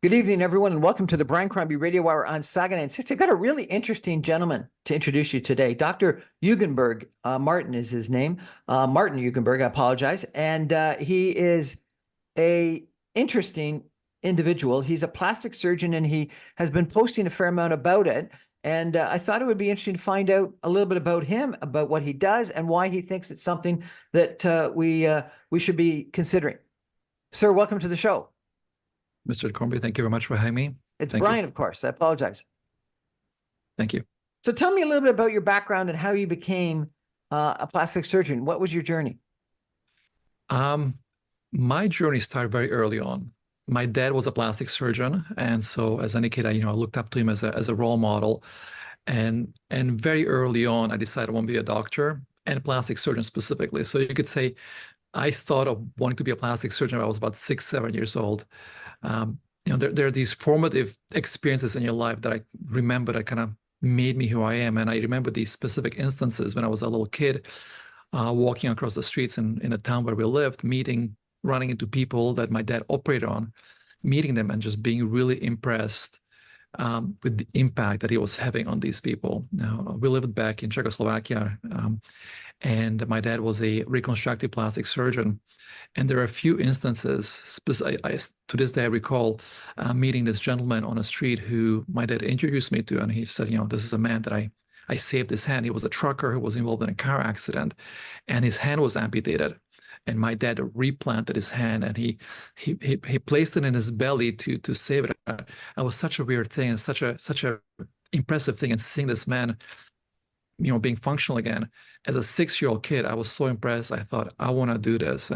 Good evening, everyone, and welcome to the Briancrombie Radio Hour on Saga 96. I've got a really interesting gentleman to introduce you today. Dr. Jugenburg, Martin is his name. Martin Jugenburg, I apologize. And he is a interesting individual. He's a plastic surgeon, and he has been posting a fair amount about it. And I thought it would be interesting to find out a little bit about him, about what he does, and why he thinks it's something that we should be considering. Sir, welcome to the show. Mr. Crombie, thank you very much for having me. It's Brian, of course. I apologize. Thank you. So tell me a little bit about your background and how you became a plastic surgeon. What was your journey? My journey started very early on. My dad was a plastic surgeon, and so as any kid, I looked up to him as a role model. And very early on, I decided I want to be a doctor and a plastic surgeon specifically. So you could say I thought of wanting to be a plastic surgeon when I was about 6, 7 years old. There are these formative experiences in your life that I remember that kind of made me who I am. And I remember these specific instances when I was a little kid, walking across the streets in a town where we lived, running into people that my dad operated on, meeting them and just being really impressed with the impact that he was having on these people. Now, we lived back in Czechoslovakia, and my dad was a reconstructive plastic surgeon. And there are a few instances, to this day I recall meeting this gentleman on a street who my dad introduced me to, and he said, this is a man that I saved his hand. He was a trucker who was involved in a car accident, and his hand was amputated. And my dad replanted his hand, and he placed it in his belly to save it. It was such a weird thing, and such a impressive thing. And seeing this man, being functional again. As a 6-year-old kid, I was so impressed. I thought, I want to do this.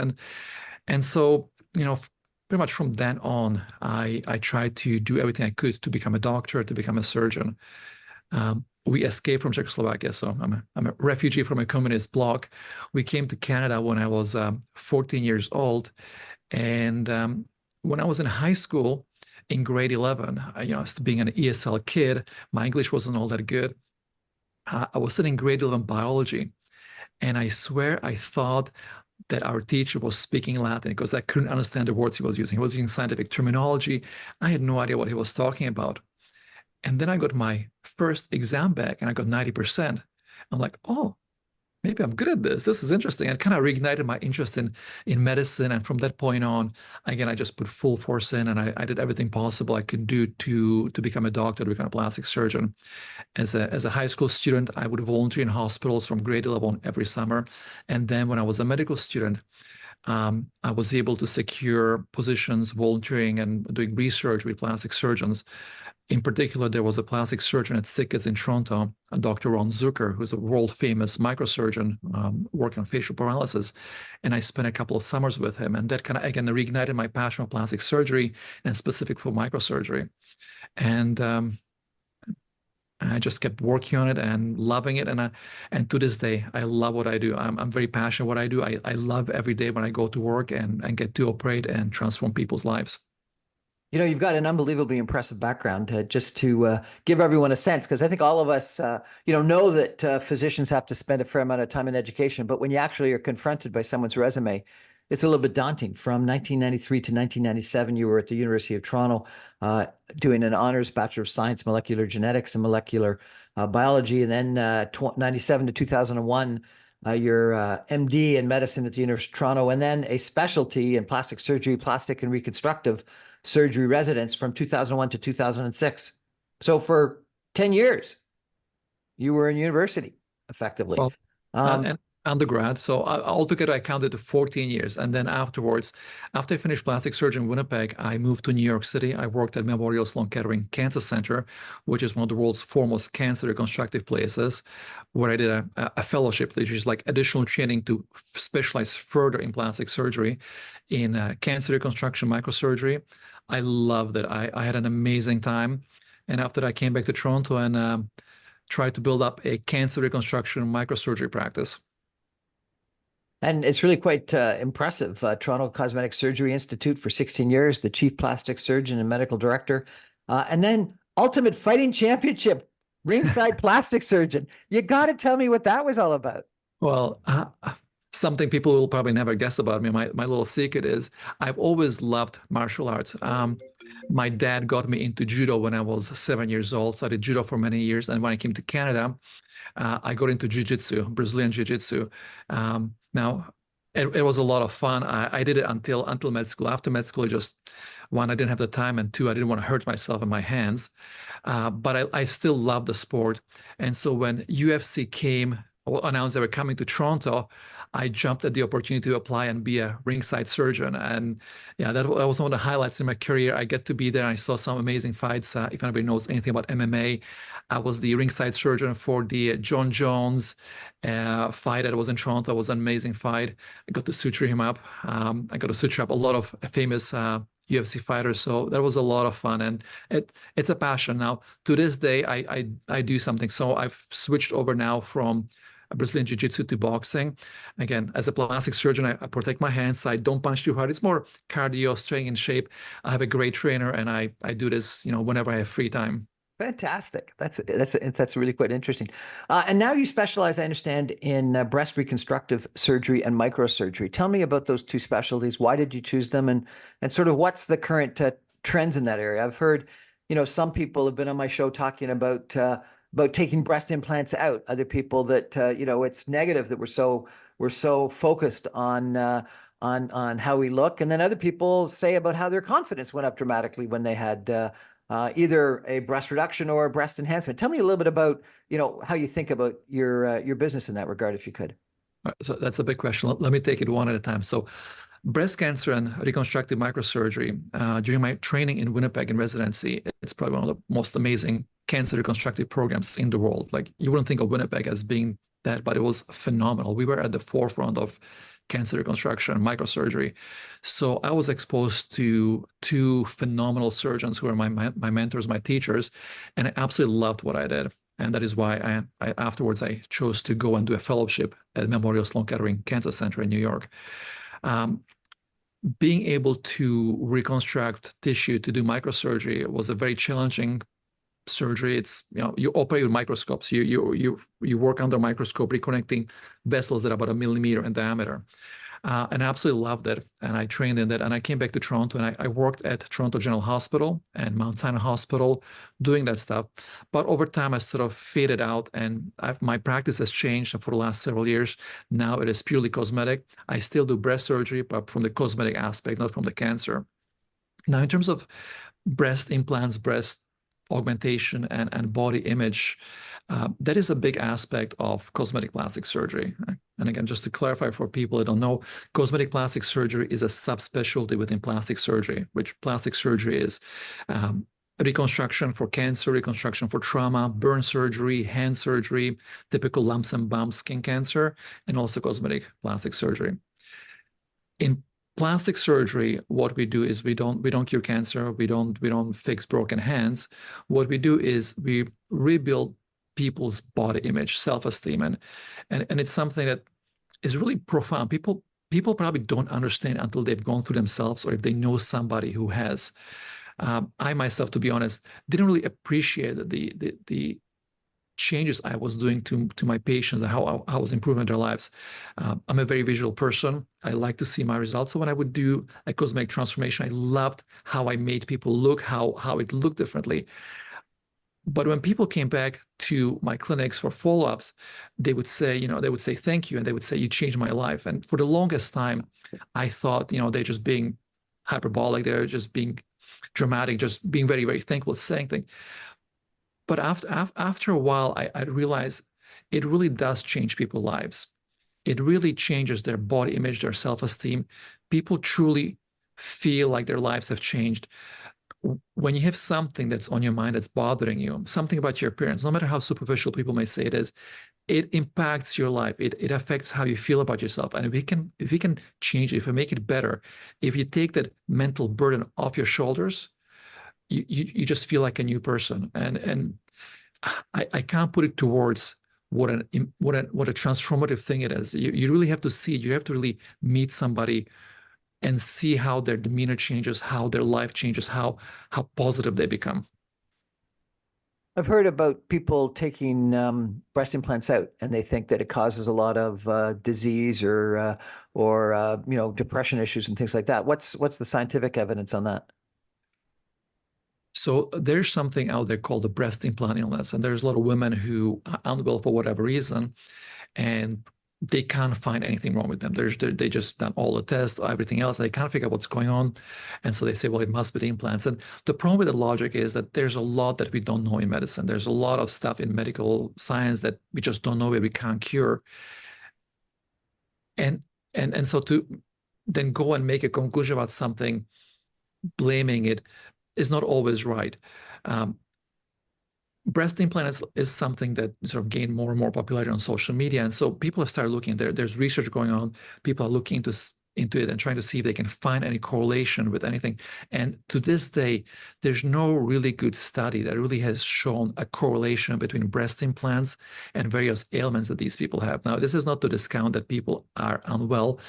And so, pretty much from then on, I tried to do everything I could to become a doctor, to become a surgeon. We escaped from Czechoslovakia, so I'm a refugee from a communist bloc. We came to Canada when I was 14 years old. And when I was in high school, in grade 11, being an ESL kid, my English wasn't all that good. I was studying grade 11 biology, and I swear I thought that our teacher was speaking Latin because I couldn't understand the words he was using. He was using scientific terminology. I had no idea what he was talking about. And then I got my first exam back, and I got 90%. I'm like, oh, maybe I'm good at this. This is interesting. And it kind of reignited my interest in medicine. And from that point on, again, I just put full force in, and I did everything possible I could do to become a doctor, to become a plastic surgeon. As a high school student, I would volunteer in hospitals from grade 11 every summer. And then when I was a medical student, I was able to secure positions volunteering and doing research with plastic surgeons. In particular, there was a plastic surgeon at SickKids in Toronto, Dr. Ron Zucker, who's a world-famous microsurgeon working on facial paralysis. And I spent a couple of summers with him. And that kind of, again, reignited my passion for plastic surgery and specific for microsurgery. And I just kept working on it and loving it. And to this day, I love what I do. I'm very passionate what I do. I love every day when I go to work and get to operate and transform people's lives. You've got an unbelievably impressive background. Just to give everyone a sense, because I think all of us, know that physicians have to spend a fair amount of time in education. But when you actually are confronted by someone's resume, it's a little bit daunting. From 1993 to 1997, you were at the University of Toronto doing an honors Bachelor of Science, Molecular Genetics and Molecular Biology. And then 97 to 2001, your MD in medicine at the University of Toronto, and then a specialty in plastic surgery, plastic and reconstructive surgery residence from 2001 to 2006. So for 10 years, you were in university, effectively. Well, and undergrad. So altogether, I counted to 14 years. And then afterwards, after I finished plastic surgery in Winnipeg, I moved to New York City. I worked at Memorial Sloan Kettering Cancer Center, which is one of the world's foremost cancer reconstructive places, where I did a fellowship, which is like additional training to specialize further in plastic surgery, in cancer reconstruction, microsurgery. I loved it. I had an amazing time. And after that, I came back to Toronto and tried to build up a cancer reconstruction microsurgery practice. And it's really quite impressive. Toronto Cosmetic Surgery Institute for 16 years, the chief plastic surgeon and medical director. And then Ultimate Fighting Championship, ringside plastic surgeon. You got to tell me what that was all about. Well, something people will probably never guess about me. My little secret is I've always loved martial arts. My dad got me into judo when I was 7 years old. So I did judo for many years. And when I came to Canada, I got into jiu-jitsu, Brazilian jiu-jitsu. Now, it was a lot of fun. I did it until med school. After med school, just one, I didn't have the time, and two, I didn't want to hurt myself in my hands. But I still love the sport. And so when UFC came, or announced they were coming to Toronto, I jumped at the opportunity to apply and be a ringside surgeon. And yeah, that was one of the highlights in my career. I get to be there. I saw some amazing fights. If anybody knows anything about MMA, I was the ringside surgeon for the John Jones fight that was in Toronto. It was an amazing fight. I got to suture him up. I got to suture up a lot of famous UFC fighters. So that was a lot of fun, and it's a passion. Now, to this day, I do something. So I've switched over now from Brazilian Jiu-Jitsu to boxing. Again, as a plastic surgeon, I protect my hands. I don't punch too hard. It's more cardio, staying in shape. I have a great trainer, and I do this, whenever I have free time. Fantastic. That's really quite interesting. And now you specialize, I understand, in breast reconstructive surgery and microsurgery. Tell me about those two specialties. Why did you choose them, and sort of what's the current trends in that area? I've heard, some people have been on my show talking about taking breast implants out. Other people that it's negative that we're so focused on how we look, and then other people say about how their confidence went up dramatically when they had either a breast reduction or a breast enhancement. Tell me a little bit about, how you think about your business in that regard, if you could. So that's a big question. Let me take it one at a time. So breast cancer and reconstructive microsurgery, during my training in Winnipeg in residency, it's probably one of the most amazing cancer reconstructive programs in the world. Like, you wouldn't think of Winnipeg as being that, but it was phenomenal. We were at the forefront of cancer reconstruction, microsurgery. So I was exposed to two phenomenal surgeons who are my mentors, my teachers, and I absolutely loved what I did. And that is why afterwards I chose to go and do a fellowship at Memorial Sloan Kettering Cancer Center in New York. Being able to reconstruct tissue to do microsurgery was a very challenging surgery. It's, you operate with microscopes. You work under a microscope, reconnecting vessels that are about 1 millimeter in diameter. And I absolutely loved it. And I trained in that. And I came back to Toronto, and I worked at Toronto General Hospital and Mount Sinai Hospital doing that stuff. But over time, I sort of faded out, and my practice has changed for the last several years. Now it is purely cosmetic. I still do breast surgery, but from the cosmetic aspect, not from the cancer. Now, in terms of breast implants, breast augmentation, and body image, that is a big aspect of cosmetic plastic surgery. And again, just to clarify for people that don't know, cosmetic plastic surgery is a subspecialty within plastic surgery, which plastic surgery is reconstruction for cancer, reconstruction for trauma, burn surgery, hand surgery, typical lumps and bumps, skin cancer, and also cosmetic plastic surgery. In plastic surgery, what we do is we don't cure cancer, we don't fix broken hands. What we do is we rebuild people's body image, self-esteem, and it's something that is really profound. People probably don't understand until they've gone through themselves, or if they know somebody who has. I myself, to be honest, didn't really appreciate the changes I was doing to my patients and how I was improving their lives. I'm a very visual person. I like to see my results. So when I would do a cosmetic transformation, I loved how I made people look, how it looked differently. But when people came back to my clinics for follow-ups, they would say, thank you. And they would say, you changed my life. And for the longest time, I thought, they're just being hyperbolic. They're just being dramatic, just being very, very thankful, saying things. But after a while, I realized it really does change people's lives. It really changes their body image, their self-esteem. People truly feel like their lives have changed. When you have something that's on your mind that's bothering you, something about your appearance, no matter how superficial people may say it is, it impacts your life. It affects how you feel about yourself. And if we can change it, if we make it better, if you take that mental burden off your shoulders, you just feel like a new person. And I can't put it towards what a transformative thing it is. You really have to see it. You have to really meet somebody and see how their demeanor changes, how their life changes, how positive they become. I've heard about people taking breast implants out, and they think that it causes a lot of disease or depression issues and things like that. What's the scientific evidence on that? So there's something out there called the breast implant illness, and there's a lot of women who are unwell for whatever reason, and they can't find anything wrong with them. They just done all the tests, everything else. They can't figure out what's going on. And so they say, well, it must be the implants. And the problem with the logic is that there's a lot that we don't know in medicine. There's a lot of stuff in medical science that we just don't know, we can't cure. And so to then go and make a conclusion about something, blaming it, is not always right. Breast implant is something that sort of gained more and more popularity on social media. And so people have started looking there. There's research going on. People are looking into it and trying to see if they can find any correlation with anything. And to this day, there's no really good study that really has shown a correlation between breast implants and various ailments that these people have. Now, this is not to discount that people are unwell.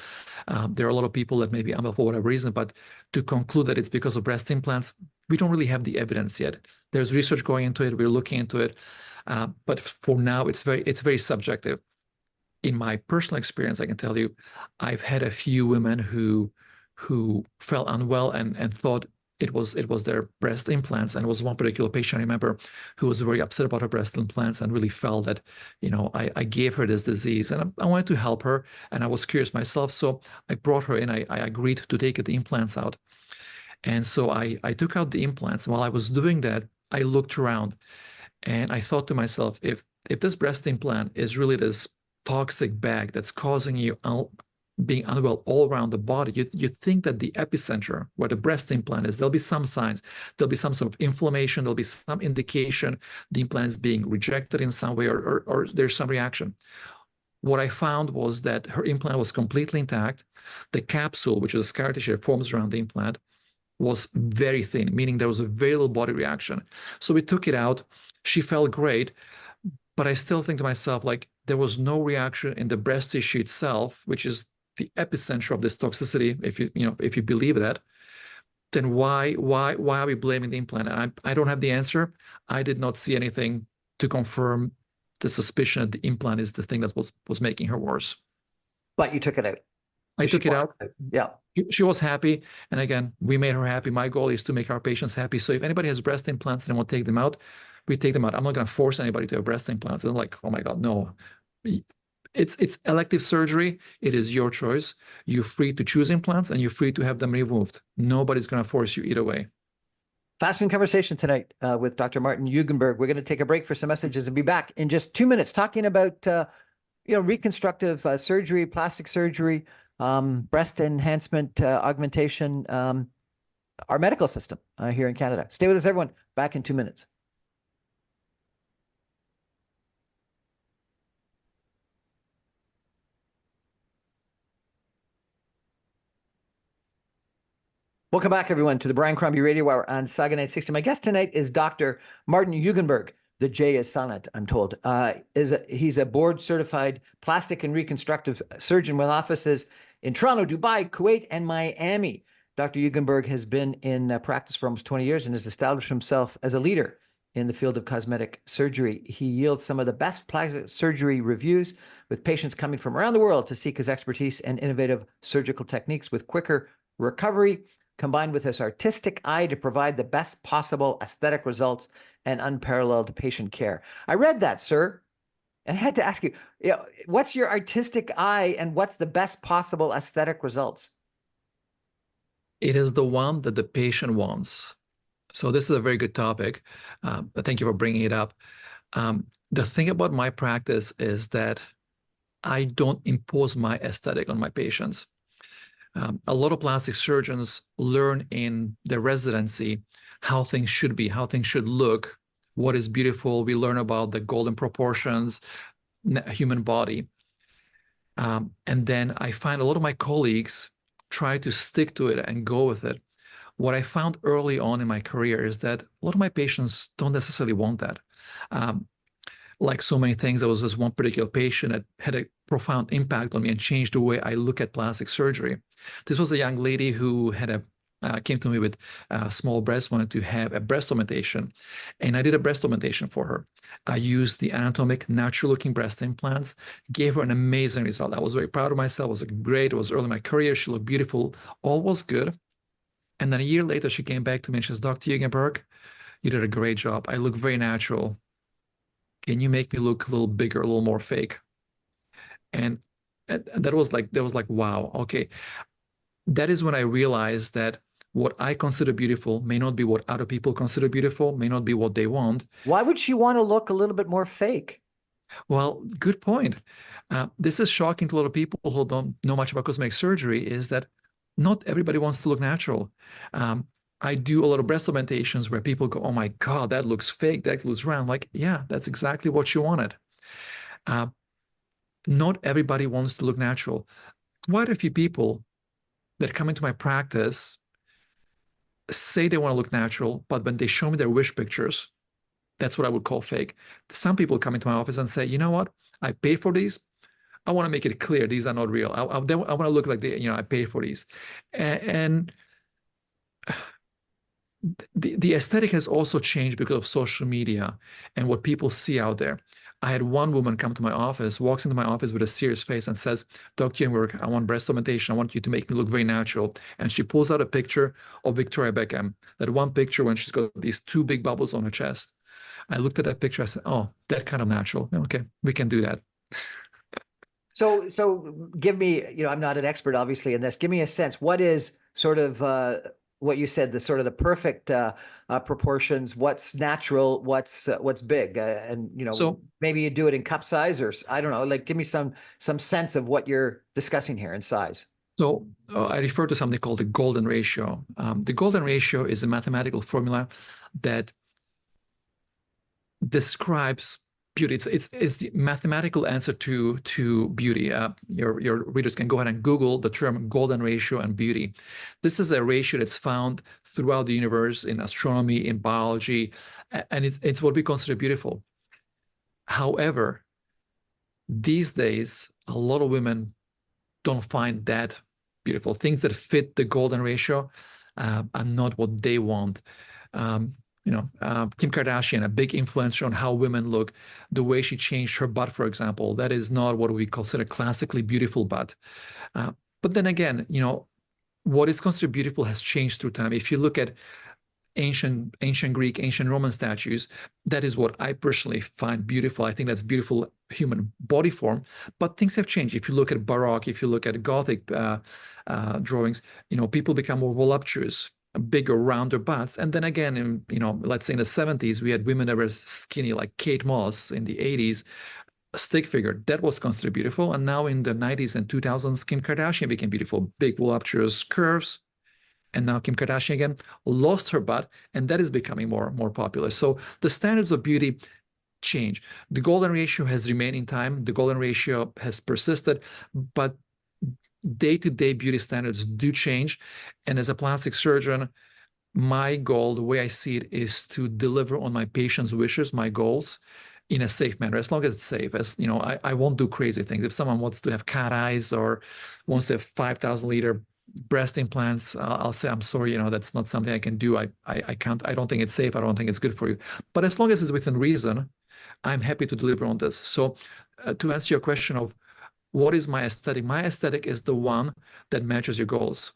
There are a lot of people that may be unwell for whatever reason, but to conclude that it's because of breast implants, we don't really have the evidence yet. There's research going into it. We're looking into it. But for now, it's very subjective. In my personal experience, I can tell you, I've had a few women who felt unwell and thought it was their breast implants. And it was one particular patient I remember who was very upset about her breast implants and really felt that, I gave her this disease, and I wanted to help her, and I was curious myself. So I brought her in. I agreed to take the implants out. And so I took out the implants. While I was doing that, I looked around and I thought to myself, if this breast implant is really this toxic bag that's causing you being unwell all around the body, you think that the epicenter where the breast implant is, there'll be some signs, there'll be some sort of inflammation, there'll be some indication the implant is being rejected in some way, or there's some reaction. What I found was that her implant was completely intact. The capsule, which is a scar tissue that forms around the implant, was very thin, meaning there was a very little body reaction. So we took it out. She felt great, but I still think to myself, like, there was no reaction in the breast tissue itself, which is the epicenter of this toxicity. If you believe that, then why are we blaming the implant? And I don't have the answer. I did not see anything to confirm the suspicion that the implant is the thing that was making her worse. But you took it out. I took it out. Yeah. She was happy. And again, we made her happy. My goal is to make our patients happy. So if anybody has breast implants and they want to take them out, we take them out. I'm not going to force anybody to have breast implants. And I'm like, oh my God, no. It's elective surgery. It is your choice. You're free to choose implants and you're free to have them removed. Nobody's going to force you either way. Fascinating conversation tonight with Dr. Martin Jugenburg. We're going to take a break for some messages and be back in just 2 minutes talking about reconstructive surgery, plastic surgery, breast enhancement, augmentation, our medical system here in Canada. Stay with us, everyone. Back in 2 minutes. Welcome back, everyone, to the Brian Crombie Radio Hour on Saga 960. My guest tonight is Dr. Martin Jugenburg. The J is silent, I'm told. He's a board-certified plastic and reconstructive surgeon with offices in Toronto, Dubai, Kuwait, and Miami. Dr. Jugenburg has been in practice for almost 20 years and has established himself as a leader in the field of cosmetic surgery. He yields some of the best plastic surgery reviews, with patients coming from around the world to seek his expertise and innovative surgical techniques with quicker recovery, combined with his artistic eye to provide the best possible aesthetic results and unparalleled patient care. I read that, sir, and I had to ask you, what's your artistic eye and what's the best possible aesthetic results? It is the one that the patient wants. So this is a very good topic. Thank you for bringing it up. The thing about my practice is that I don't impose my aesthetic on my patients. A lot of plastic surgeons learn in their residency how things should be, how things should look, what is beautiful. We learn about the golden proportions, human body. And then I find a lot of my colleagues try to stick to it and go with it. What I found early on in my career is that a lot of my patients don't necessarily want that. Like so many things, there was this one particular patient that had a profound impact on me and changed the way I look at plastic surgery. This was a young lady who had came to me with small breasts, wanted to have a breast augmentation, and I did a breast augmentation for her. I used the anatomic, natural-looking breast implants, gave her an amazing result. I was very proud of myself. It was great. It was early in my career. She looked beautiful. All was good. And then a year later, she came back to me and she says, Dr. Jugenburg, you did a great job. I look very natural. Can you make me look a little bigger, a little more fake? And that was like, wow, okay. That is when I realized that what I consider beautiful may not be what other people consider beautiful, may not be what they want. Why would she want to look a little bit more fake? Well, good point. This is shocking to a lot of people who don't know much about cosmetic surgery, is that not everybody wants to look natural. I do a lot of breast augmentations where people go, oh my God, that looks fake, that looks round. Like, yeah, that's exactly what you wanted. Uh, Not everybody wants to look natural. Quite a few people that come into my practice say they want to look natural, but when they show me their wish pictures, that's what I would call fake. Some people come into my office and say, you know what? I paid for these. I want to make it clear these are not real. I want to look like I paid for these. And the aesthetic has also changed because of social media and what people see out there. I had one woman come to my office, walks into my office with a serious face and says, Dr. Jugenburg, I want breast augmentation. I want you to make me look very natural. And she pulls out a picture of Victoria Beckham, that one picture when she's got these two big bubbles on her chest. I looked at that picture. I said, oh, that kind of natural. Okay, we can do that. So give me, I'm not an expert obviously in this. Give me a sense. What is sort of what you said, the sort of the perfect proportions? What's natural? What's big? And So, maybe you do it in cup size, or I don't know. Like, give me some sense of what you're discussing here in size. so I refer to something called the golden ratio. The golden ratio is a mathematical formula that describes beauty. It's the mathematical answer to beauty. Your readers can go ahead and Google the term golden ratio and beauty. This is a ratio that's found throughout the universe in astronomy, in biology, and it's what we consider beautiful. However, these days, a lot of women don't find that beautiful. Things that fit the golden ratio are not what they want. Kim Kardashian, a big influencer on how women look, the way she changed her butt, for example, that is not what we consider classically beautiful butt. But then again, what is considered beautiful has changed through time. If you look at ancient Greek, ancient Roman statues, that is what I personally find beautiful. I think that's beautiful human body form. But things have changed. If you look at Baroque, if you look at Gothic drawings, people become more voluptuous, bigger, rounder butts. And then again, let's say in the 70s, we had women that were skinny, like Kate Moss. In the 80s, a stick figure, that was considered beautiful. And now in the 90s and 2000s, Kim Kardashian became beautiful, big, voluptuous curves. And now Kim Kardashian again lost her butt, and that is becoming more popular. So the standards of beauty change. The golden ratio has remained in time. The golden ratio has persisted, but day-to-day beauty standards do change. And as a plastic surgeon, my goal, the way I see it, is to deliver on my patients' wishes, my goals, in a safe manner, as long as it's safe. I won't do crazy things. If someone wants to have cat eyes or wants to have 5,000-liter breast implants, I'll say, I'm sorry, that's not something I can do. I can't, I don't think it's safe. I don't think it's good for you. But as long as it's within reason, I'm happy to deliver on this. So to answer your question of what is my aesthetic is the one that matches your goals.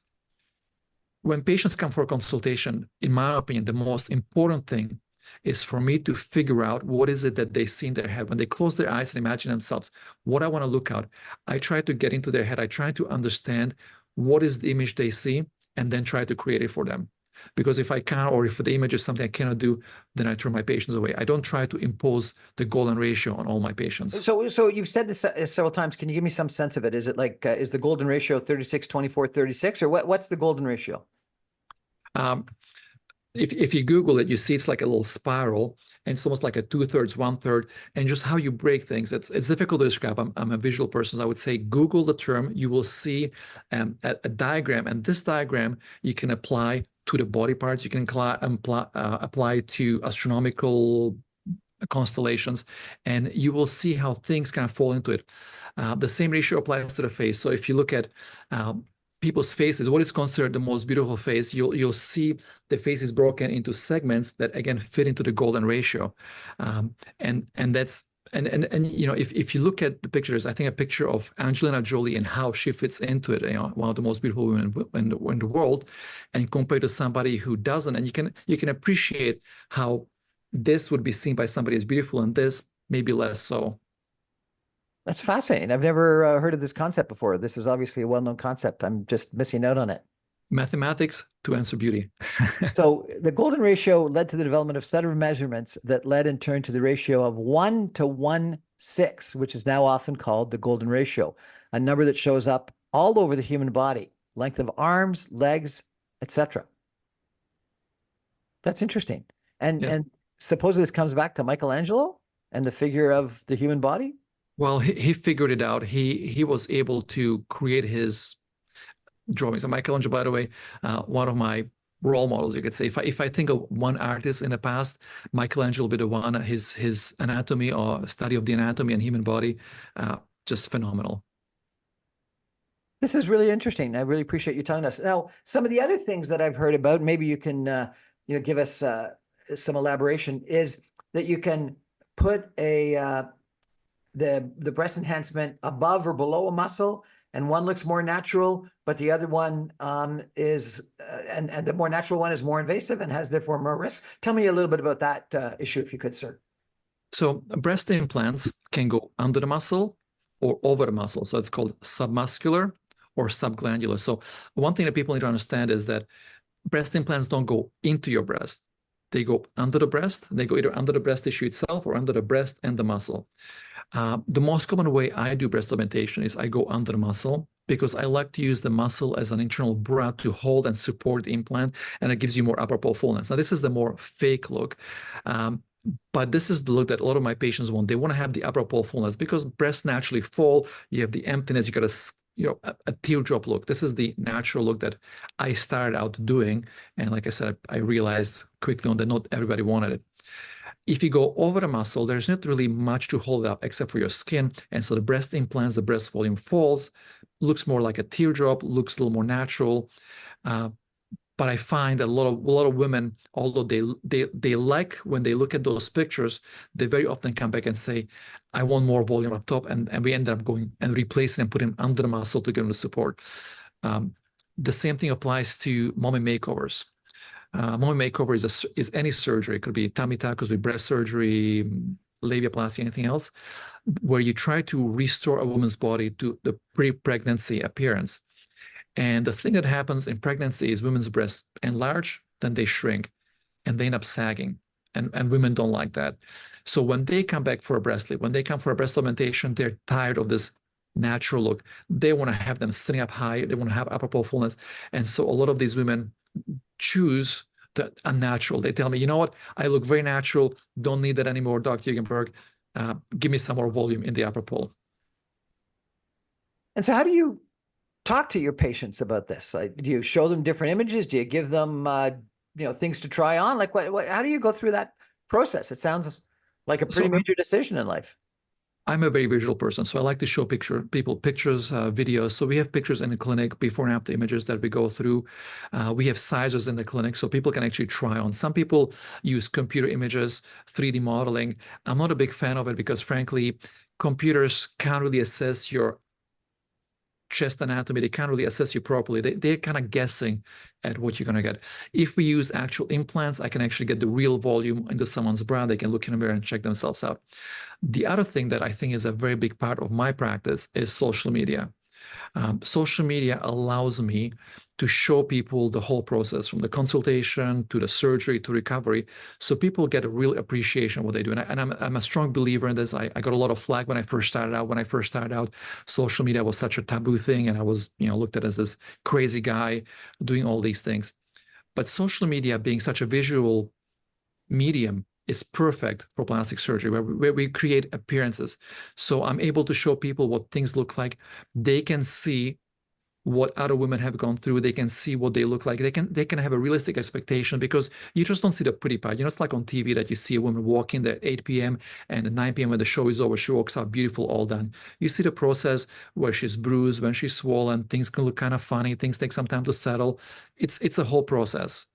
When patients come for a consultation, in my opinion, the most important thing is for me to figure out what is it that they see in their head. When they close their eyes and imagine themselves, what I want to look at, I try to get into their head. I try to understand what is the image they see and then try to create it for them. Because if I can't, or if the image is something I cannot do, then I turn my patients away. I don't try to impose the golden ratio on all my patients. So you've said this several times. Can you give me some sense of it? Is it like, is the golden ratio 36, 24, 36, or what's the golden ratio? If you Google it, you see it's like a little spiral, and it's almost like a 2/3, 1/3, and just how you break things. It's difficult to describe. I'm a visual person, so I would say Google the term. You will see a diagram, and this diagram you can apply to the body parts. You can apply to astronomical constellations, and you will see how things kind of fall into it. The same ratio applies to the face. So if you look at people's faces, what is considered the most beautiful face, you'll see the face is broken into segments that again fit into the golden ratio, and that's And if you look at the pictures, I think a picture of Angelina Jolie and how she fits into it, one of the most beautiful women in the world, and compared to somebody who doesn't, and you can appreciate how this would be seen by somebody as beautiful and this maybe less so. That's fascinating. I've never heard of this concept before. This is obviously a well-known concept. I'm just missing out on it. Mathematics to answer beauty. So the golden ratio led to the development of set of measurements that led in turn to the ratio of 1:16, which is now often called the golden ratio, a number that shows up all over the human body, length of arms, legs, etc. That's interesting. And Yes. and supposedly this comes back to Michelangelo and the figure of the human body. Well, he figured it out. He was able to create his drawings. And Michelangelo, by the way, one of my role models, you could say. If I think of one artist in the past, Michelangelo will be the one. His anatomy or study of the anatomy and human body, just phenomenal. This is really interesting. I really appreciate you telling us. Now, some of the other things that I've heard about, maybe you can give us some elaboration, is that you can put the breast enhancement above or below a muscle, and one looks more natural, but the other one is and the more natural one is more invasive and has therefore more risk. Tell me a little bit about that issue, if you could, sir. So breast implants can go under the muscle or over the muscle. So it's called submuscular or subglandular. So one thing that people need to understand is that breast implants don't go into your breast. They go under the breast. They go either under the breast tissue itself or under the breast and the muscle. The most common way I do breast augmentation is I go under the muscle because I like to use the muscle as an internal bra to hold and support the implant, and it gives you more upper pole fullness. Now, this is the more fake look, but this is the look that a lot of my patients want. They want to have the upper pole fullness because breasts naturally fall. You have the emptiness. You got a teardrop look. This is the natural look that I started out doing, and like I said, I realized quickly on that not everybody wanted it. If you go over the muscle, there's not really much to hold it up except for your skin. And so the breast implants, the breast volume falls, looks more like a teardrop, looks a little more natural. But I find that a lot of women, although they like when they look at those pictures, they very often come back and say, I want more volume up top. And we end up going and replacing and putting under the muscle to give them the support. The same thing applies to mommy makeovers. Mommy makeover is any surgery. It could be tummy tuck, could be breast surgery, labiaplasty, anything else, where you try to restore a woman's body to the pre-pregnancy appearance. And the thing that happens in pregnancy is women's breasts enlarge, then they shrink, and they end up sagging. And women don't like that. So when they come back for a breast lift, when they come for a breast augmentation, they're tired of this natural look. They want to have them sitting up high. They want to have upper pole fullness. And so a lot of these women choose the unnatural. They tell me, you know what? I look very natural. Don't need that anymore, Dr. Jugenburg. Give me some more volume in the upper pole. And so how do you talk to your patients about this? Do you show them different images? Do you give them things to try on? Like how do you go through that process? It sounds like a pretty major decision in life. I'm a very visual person, so I like to show people pictures, videos. So we have pictures in the clinic, before and after images that we go through. We have sizers in the clinic, so people can actually try on. Some people use computer images, 3D modeling. I'm not a big fan of it because, frankly, computers can't really assess your chest anatomy. They can't really assess you properly. They're kind of guessing at what you're going to get. If we use actual implants, I can actually get the real volume into someone's bra. They can look in the mirror and check themselves out. The other thing that I think is a very big part of my practice is social media. Social media allows me to show people the whole process, from the consultation to the surgery to recovery, so people get a real appreciation of what they do. And I'm a strong believer in this. I got a lot of flack when I first started out. When I first started out, social media was such a taboo thing, and I was looked at as this crazy guy doing all these things. But social media, being such a visual medium, is perfect for plastic surgery, where we create appearances. So I'm able to show people what things look like. They can see what other women have gone through. They can see what they look like. They can have a realistic expectation, because you just don't see the pretty part. It's like on TV that you see a woman walking there at 8 p.m. and at 9 p.m. when the show is over, she walks out beautiful, all done. You see the process where she's bruised, when she's swollen, things can look kind of funny, things take some time to settle. It's a whole process.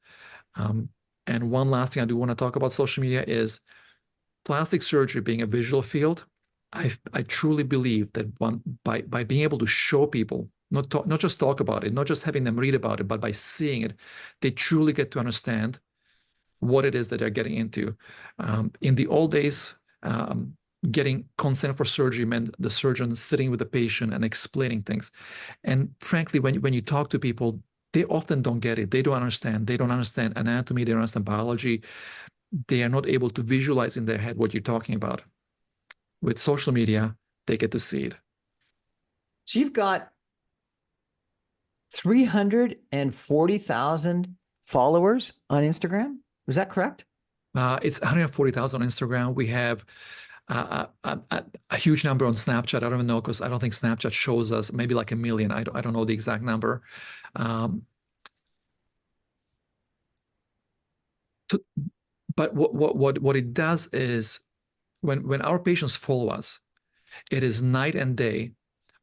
And one last thing I do want to talk about social media is plastic surgery being a visual field, I truly believe that by being able to show people, not just talk about it, not just having them read about it, but by seeing it, they truly get to understand what it is that they're getting into. In the old days, getting consent for surgery meant the surgeon sitting with the patient and explaining things. And frankly, when you talk to people, they often don't get it. They don't understand. They don't understand anatomy. They don't understand biology. They are not able to visualize in their head what you're talking about. With social media, they get to see it. So you've got 340,000 followers on Instagram. Is that correct? It's 140,000 on Instagram. We have a huge number on Snapchat. I don't even know because I don't think Snapchat shows us maybe like 1 million. I don't know the exact number. But what it does is when our patients follow us, it is night and day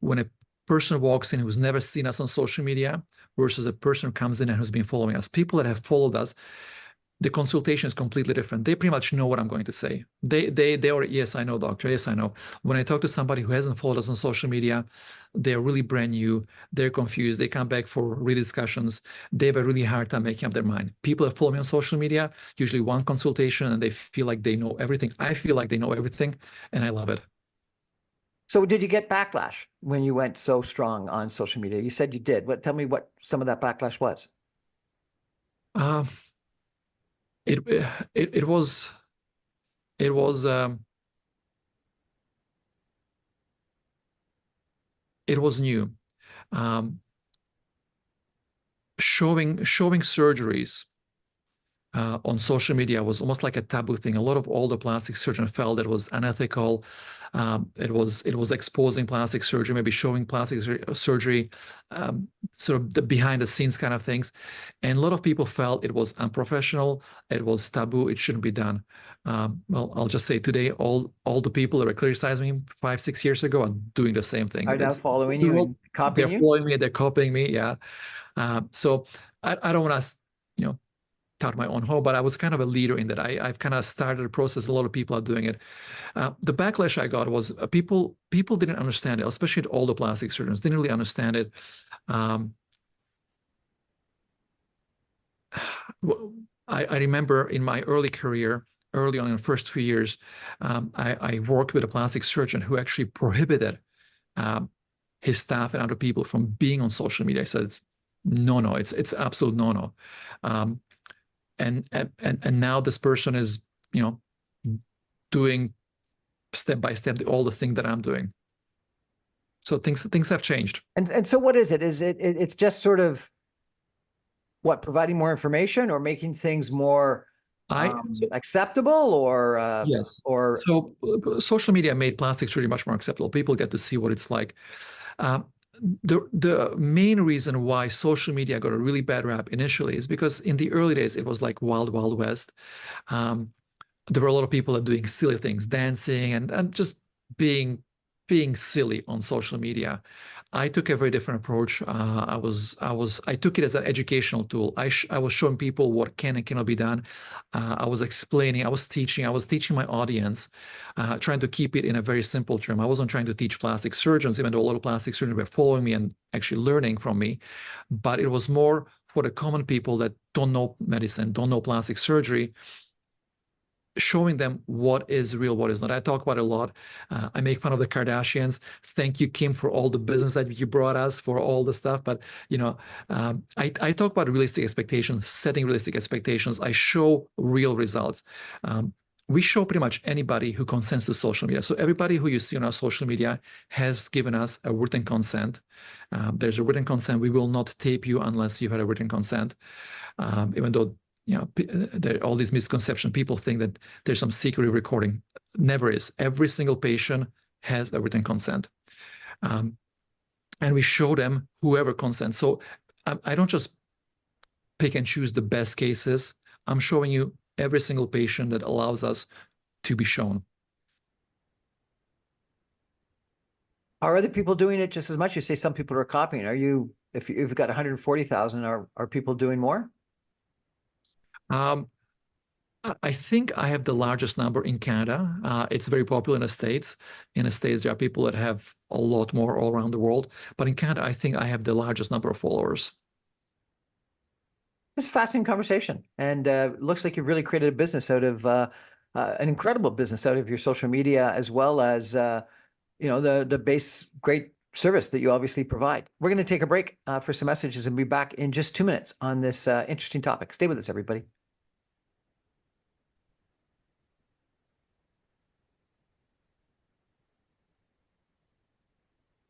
when a person walks in who's never seen us on social media versus a person who comes in and who's been following us. People that have followed us, the consultation is completely different. They pretty much know what I'm going to say. They are, yes, I know, doctor. Yes, I know. When I talk to somebody who hasn't followed us on social media, they're really brand new. They're confused. They come back for rediscussions. They have a really hard time making up their mind. People that follow me on social media, usually one consultation, and they feel like they know everything. I feel like they know everything, and I love it. So did you get backlash when you went so strong on social media? You said you did. But tell me what some of that backlash was. Uh, it it was it was it was new. Um, showing surgeries on social media was almost like a taboo thing. A lot of older plastic surgeons felt it was unethical. It was exposing plastic surgery, maybe showing plastic surgery, sort of the behind the scenes kind of things. And a lot of people felt it was unprofessional. It was taboo. It shouldn't be done. Well, I'll just say today, all the people that were criticizing me 5, 6 years ago are doing the same thing. Are now following you and copying They're you? following me. They're copying me. Yeah. So I don't want to, you know, tout my own home, but I was kind of a leader in that. I've kind of started a process. A lot of people are doing it. The backlash I got was people didn't understand it, especially all the plastic surgeons didn't really understand it. I remember in my early career, early on in the first few years, I worked with a plastic surgeon who actually prohibited his staff and other people from being on social media. I said, no, it's absolute no. And now this person is, doing step by step all the things that I'm doing. So things have changed. And so what is it? Is it's just sort of what, providing more information or making things more acceptable or Yes. or So social media made plastic surgery much more acceptable. People get to see what it's like. The main reason why social media got a really bad rap initially is because in the early days it was like wild, wild west. There were a lot of people that are doing silly things, dancing and just being silly on social media. I took a very different approach. I took it as an educational tool. I was showing people what can and cannot be done. I was explaining, I was teaching my audience, trying to keep it in a very simple term. I wasn't trying to teach plastic surgeons, even though a lot of plastic surgeons were following me and actually learning from me. But it was more for the common people that don't know medicine, don't know plastic surgery, showing them what is real, what is not. I talk about it a lot. I make fun of the Kardashians. Thank you, Kim, for all the business that you brought us, for all the stuff. But I talk about realistic expectations, setting realistic expectations. I show real results. We show pretty much anybody who consents to social media. So everybody who you see on our social media has given us a written consent. There's a written consent. We will not tape you unless you've had a written consent, even though there are all these misconceptions. People think that there's some secret recording. Never is. Every single patient has a written consent. And we show them whoever consents. So I don't just pick and choose the best cases. I'm showing you every single patient that allows us to be shown. are other people doing it just as much? You say some people are copying. Are you, if you've got 140,000, are people doing more? I think I have the largest number in Canada. It's very popular in the States. In the States, there are people that have a lot more all around the world. But in Canada, I think I have the largest number of followers. It's a fascinating conversation, and looks like you've really created a business out of an incredible business out of your social media, as well as the base great service that you obviously provide. We're going to take a break for some messages and be back in just 2 minutes on this interesting topic. Stay with us, everybody.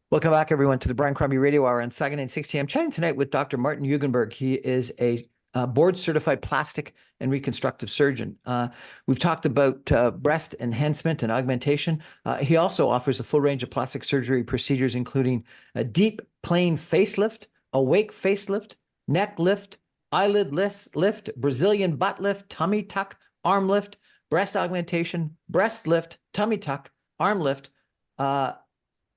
Welcome back, everyone, to the Brian Crombie Radio Hour on Saga 960. I'm chatting tonight with Dr. Martin Jugenburg. He is a board-certified plastic and reconstructive surgeon. We've talked about breast enhancement and augmentation. He also offers a full range of plastic surgery procedures, including a deep plane facelift, awake facelift, neck lift, eyelid lift, Brazilian butt lift, tummy tuck, arm lift, breast augmentation, breast lift, tummy tuck, arm lift,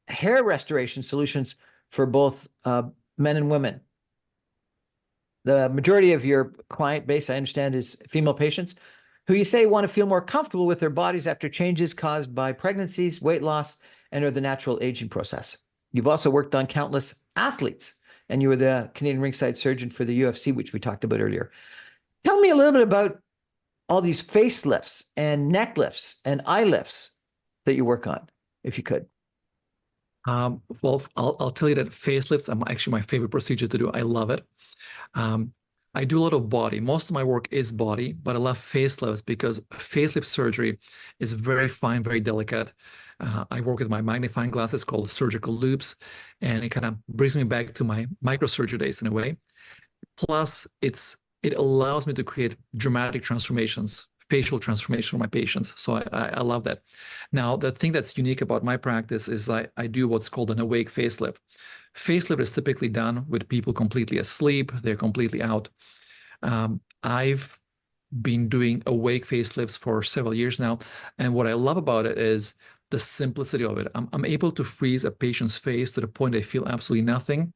hair restoration solutions for both men and women. The majority of your client base, I understand, is female patients who you say want to feel more comfortable with their bodies after changes caused by pregnancies, weight loss, and or the natural aging process. You've also worked on countless athletes, and you were the Canadian ringside surgeon for the UFC, which we talked about earlier. Tell me a little bit about all these facelifts and neck lifts and eye lifts that you work on, if you could. Well, I'll tell you that facelifts are actually my favorite procedure to do. I love it. I do a lot of body. Most of my work is body, but I love facelifts because facelift surgery is very fine, very delicate. I work with my magnifying glasses called surgical loops, and it kind of brings me back to my microsurgery days in a way. Plus, it allows me to create dramatic transformations, facial transformation for my patients. So I love that. Now, the thing that's unique about my practice is I do what's called an awake facelift. Facelift is typically done with people completely asleep. They're completely out. I've been doing awake facelifts for several years now. And what I love about it is the simplicity of it. I'm able to freeze a patient's face to the point they feel absolutely nothing.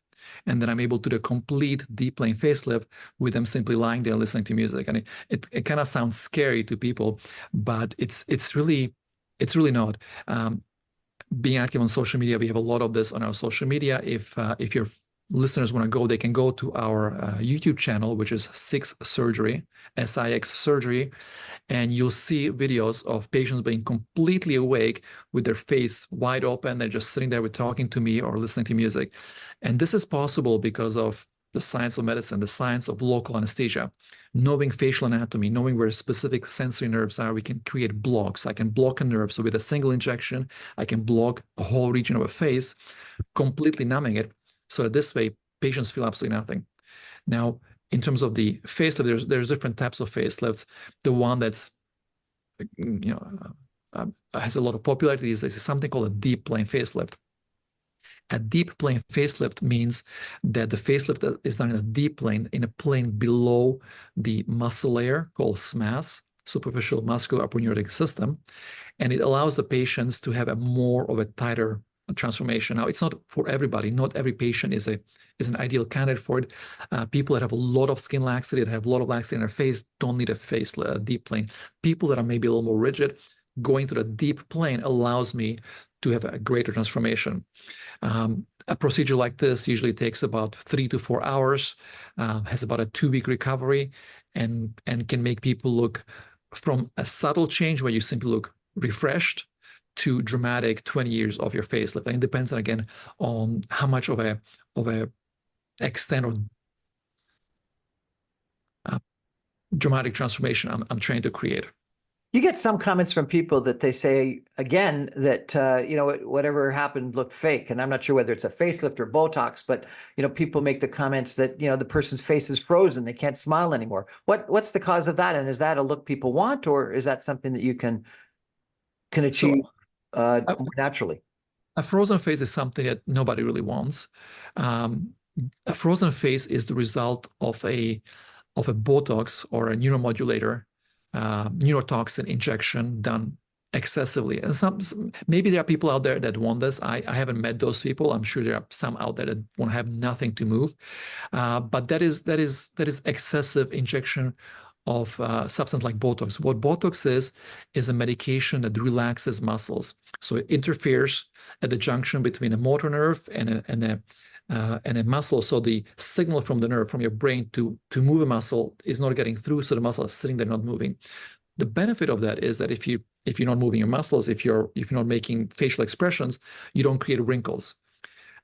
And then I'm able to do a complete deep plane facelift with them simply lying there listening to music. And it kind of sounds scary to people, but it's really not. Being active on social media, we have a lot of this on our social media. If your listeners want to go, they can go to our YouTube channel, which is Six Surgery, SIX Surgery, and you'll see videos of patients being completely awake with their face wide open. They're just sitting there with talking to me or listening to music. And this is possible because of the science of medicine, the science of local anesthesia. Knowing facial anatomy, knowing where specific sensory nerves are, we can create blocks. I can block a nerve. So with a single injection, I can block a whole region of a face, completely numbing it. So that this way, patients feel absolutely nothing. Now, in terms of the facelift, there's different types of facelifts. The one that's has a lot of popularity is something called a deep plane facelift. A deep plane facelift means that the facelift is done in a deep plane, in a plane below the muscle layer called SMAS, superficial muscular aponeurotic system, and it allows the patients to have a more of a tighter transformation. Now, it's not for everybody. Not every patient is an ideal candidate for it. People that have a lot of skin laxity, that have a lot of laxity in their face, don't need a deep plane. People that are maybe a little more rigid, going to the deep plane allows me to have a greater transformation. A procedure like this usually takes about 3 to 4 hours, has about a 2-week recovery, and can make people look from a subtle change where you simply look refreshed to dramatic 20 years of your facelift. And it depends, again, on how much of a extent or dramatic transformation I'm trying to create. You get some comments from people that they say, again, that, whatever happened looked fake. And I'm not sure whether it's a facelift or Botox, but, people make the comments that, the person's face is frozen. They can't smile anymore. What's the cause of that? And is that a look people want, or is that something that you can achieve more naturally? A frozen face is something that nobody really wants. A frozen face is the result of a Botox or a neuromodulator neurotoxin injection done excessively. And maybe there are people out there that want this. I haven't met those people. I'm sure there are some out there that want to have nothing to move. But that is excessive injection of substance like Botox. What Botox is a medication that relaxes muscles. So it interferes at the junction between a motor nerve and a muscle. So the signal from the nerve from your brain to move a muscle is not getting through. So the muscle is sitting there not moving. The benefit of that is that if you're not moving your muscles, if you're not making facial expressions, you don't create wrinkles.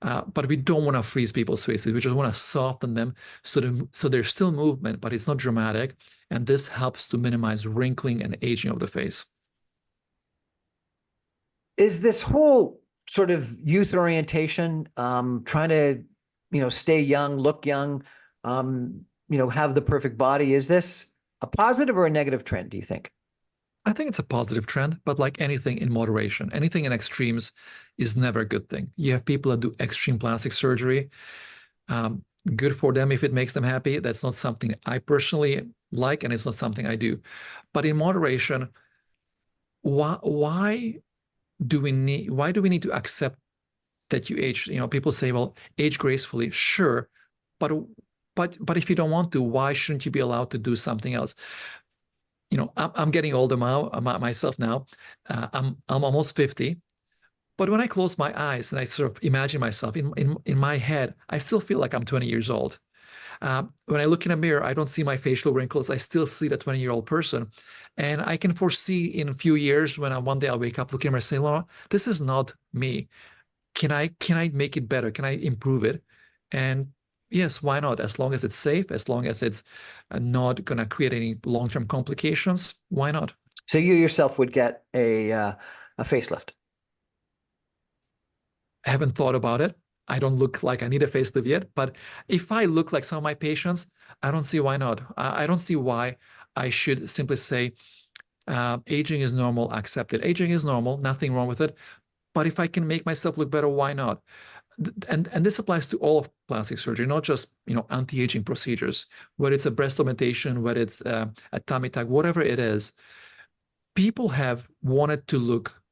But we don't want to freeze people's faces. We just want to soften them so there's still movement, but it's not dramatic. And this helps to minimize wrinkling and aging of the face. Is this whole sort of youth orientation, trying to, stay young, look young, have the perfect body, is this a positive or a negative trend, do you think? I think it's a positive trend, but like anything in moderation, anything in extremes is never a good thing. You have people that do extreme plastic surgery. Good for them if it makes them happy. That's not something I personally like, and it's not something I do. But in moderation, why do we need to accept that you age? People say, well, age gracefully. Sure, but if you don't want to, why shouldn't you be allowed to do something else? I'm getting older now, myself now. I'm almost 50. But when I close my eyes and I sort of imagine myself in my head, I still feel like I'm 20 years old. When I look in a mirror, I don't see my facial wrinkles. I still see the 20-year-old person. And I can foresee in a few years when one day I'll wake up looking at myself and say, Laura, this is not me. Can I make it better? Can I improve it? And yes, why not? As long as it's safe, as long as it's not going to create any long-term complications, why not? So you yourself would get a facelift? I haven't thought about it. I don't look like I need a facelift yet, but if I look like some of my patients, I don't see why not. I don't see why I should simply say, aging is normal, accept it. Aging is normal, nothing wrong with it. But if I can make myself look better, why not? And this applies to all of plastic surgery, not just anti-aging procedures, whether it's a breast augmentation, whether it's a tummy tuck, whatever it is. People have wanted to look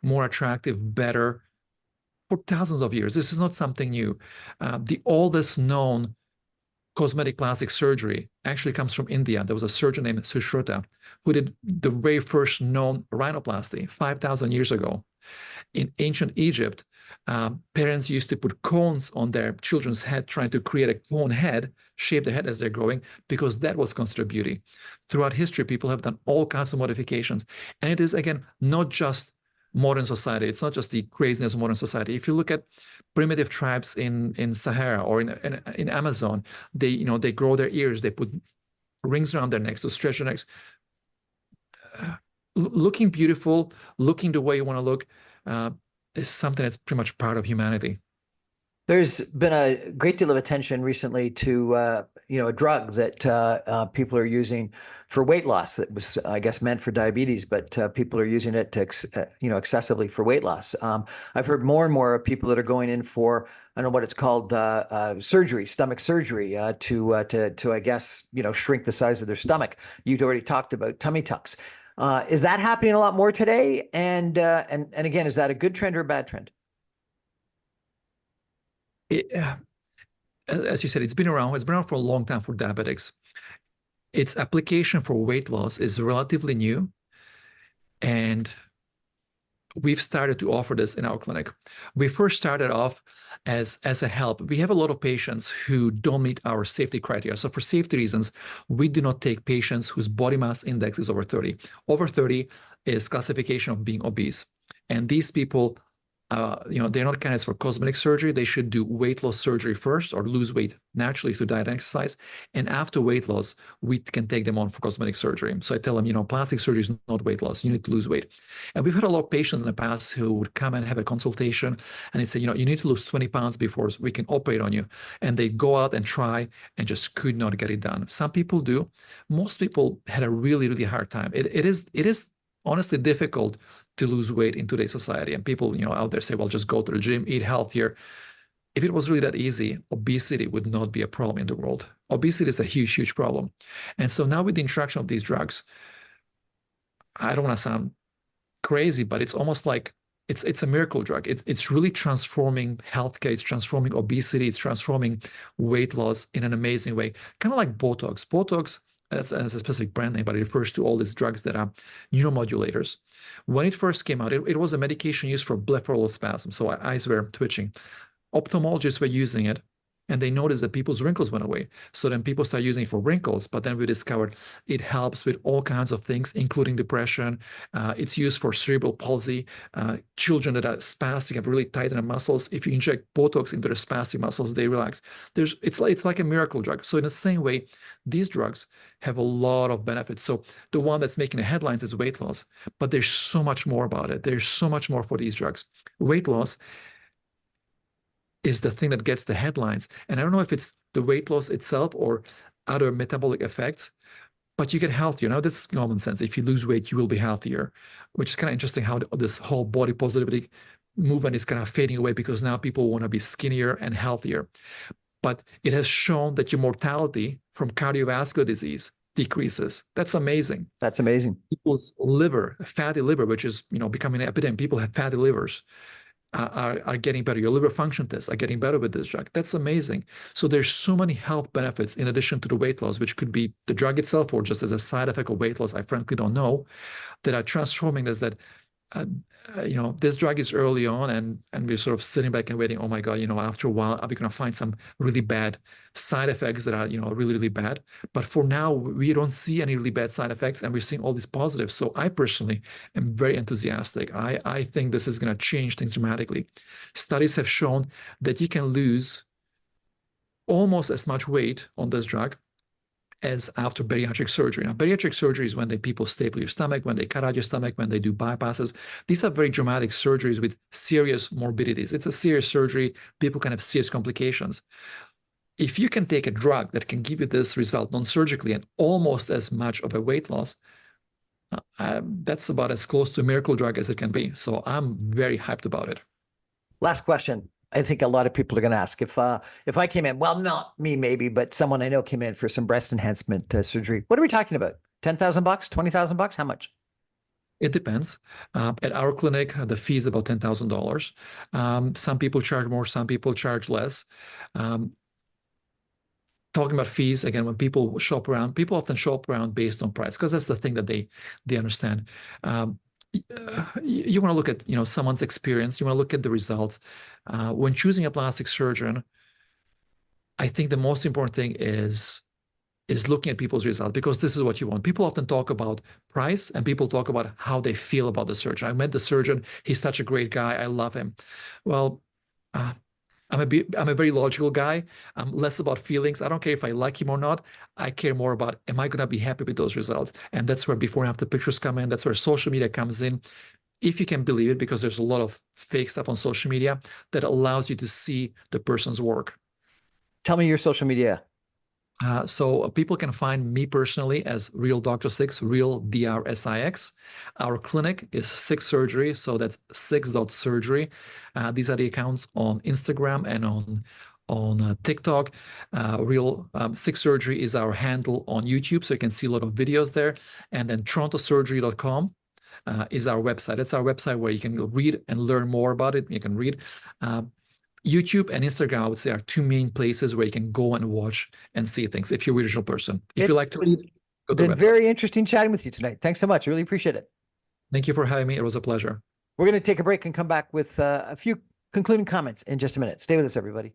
more attractive, better for thousands of years. This is not something new. The oldest known cosmetic plastic surgery actually comes from India. There was a surgeon named Sushruta who did the very first known rhinoplasty 5,000 years ago. In ancient Egypt, parents used to put cones on their children's head, trying to create a cone head, shape their head as they're growing, because that was considered beauty. Throughout history, people have done all kinds of modifications. And it is, again, not just modern society. It's not just the craziness of modern society. If you look at primitive tribes in Sahara or in Amazon, they grow their ears, they put rings around their necks to stretch their necks. Looking beautiful, looking the way you want to look, is something that's pretty much part of humanity. There's been a great deal of attention recently to a drug that people are using for weight loss. That was, I guess, meant for diabetes, but people are using it to excessively for weight loss. I've heard more and more of people that are going in for, I don't know what it's called, surgery, stomach surgery, to I guess shrink the size of their stomach. You'd already talked about tummy tucks. Is that happening a lot more today? And again, is that a good trend or a bad trend? As you said, it's been around for a long time for diabetics. Its application for weight loss is relatively new, and we've started to offer this in our clinic. We first started off as a help. We have a lot of patients who don't meet our safety criteria. So for safety reasons, we do not take patients whose body mass index is over 30. Over 30 is classification of being obese. And these people, they're not candidates for cosmetic surgery. They should do weight loss surgery first or lose weight naturally through diet and exercise. And after weight loss, we can take them on for cosmetic surgery. So I tell them, plastic surgery is not weight loss. You need to lose weight. And we've had a lot of patients in the past who would come and have a consultation and they'd say, you need to lose 20 pounds before we can operate on you. And they go out and try and just could not get it done. Some people do. Most people had a really, really hard time. It is honestly difficult to lose weight in today's society. And people, out there say, well, just go to the gym, eat healthier. If it was really that easy, obesity would not be a problem in the world. Obesity is a huge, huge problem. And so now with the introduction of these drugs, I don't want to sound crazy, but it's almost like it's a miracle drug. It's really transforming healthcare. It's transforming obesity. It's transforming weight loss in an amazing way. Kind of like Botox. Botox as a specific brand name, but it refers to all these drugs that are neuromodulators. When it first came out, it was a medication used for blepharospasm, spasm, so eyes were twitching. Ophthalmologists were using it, and they noticed that people's wrinkles went away. So then people started using it for wrinkles, but then we discovered it helps with all kinds of things, including depression. It's used for cerebral palsy. Children that are spastic have really tightened muscles. If you inject Botox into their spastic muscles, they relax. It's like a miracle drug. So in the same way, these drugs have a lot of benefits. So the one that's making the headlines is weight loss, but there's so much more about it. There's so much more for these drugs. Weight loss is the thing that gets the headlines. And I don't know if it's the weight loss itself or other metabolic effects, but you get healthier. Now, this is common sense. If you lose weight, you will be healthier, which is kind of interesting how this whole body positivity movement is kind of fading away because now people want to be skinnier and healthier. But it has shown that your mortality from cardiovascular disease decreases. That's amazing. That's amazing. People's liver, fatty liver, which is becoming an epidemic. People have fatty livers. Are getting better. Your liver function tests are getting better with this drug. That's amazing. So there's so many health benefits in addition to the weight loss, which could be the drug itself or just as a side effect of weight loss. I frankly don't know, that are transforming this. That this drug is early on, and we're sort of sitting back and waiting. Oh my God, after a while, are we going to find some really bad side effects that are really, really bad? But for now, we don't see any really bad side effects, and we're seeing all these positives. So I personally am very enthusiastic. I think this is going to change things dramatically. Studies have shown that you can lose almost as much weight on this drug as after bariatric surgery. Now, bariatric surgery is when people staple your stomach, when they cut out your stomach, when they do bypasses. These are very dramatic surgeries with serious morbidities. It's a serious surgery. People can have serious complications. If you can take a drug that can give you this result non-surgically and almost as much of a weight loss, that's about as close to a miracle drug as it can be. So I'm very hyped about it. Last question. I think a lot of people are going to ask if I came in, well, not me maybe, but someone I know came in for some breast enhancement surgery. What are we talking about? $10,000, $20,000? How much? It depends. At our clinic, the fee is about $10,000. Some people charge more, some people charge less. Talking about fees, again, when people shop around, people often shop around based on price because that's the thing that they understand. You want to look at someone's experience. You want to look at the results. When choosing a plastic surgeon, I think the most important thing is looking at people's results, because this is what you want. People often talk about price and people talk about how they feel about the surgeon. I met the surgeon. He's such a great guy. I love him. Well, I'm a very logical guy. I'm less about feelings. I don't care if I like him or not. I care more about, am I going to be happy with those results? And that's where before and after pictures come in. That's where social media comes in. If you can believe it, because there's a lot of fake stuff on social media that allows you to see the person's work. Tell me your social media. So people can find me personally as Real Dr. Six, Real DRSIX. Our clinic is Six Surgery, so that's six.surgery. These are the accounts on Instagram and on TikTok. Real Six Surgery is our handle on YouTube, so you can see a lot of videos there. And then torontosurgery.com is our website. It's our website where you can read and learn more about it. You can read. YouTube and Instagram, I would say, are two main places where you can go and watch and see things if you're a visual person. If you like to read, go to the website. It's been very interesting chatting with you tonight. Thanks so much. I really appreciate it. Thank you for having me. It was a pleasure. We're going to take a break and come back with a few concluding comments in just a minute. Stay with us, everybody.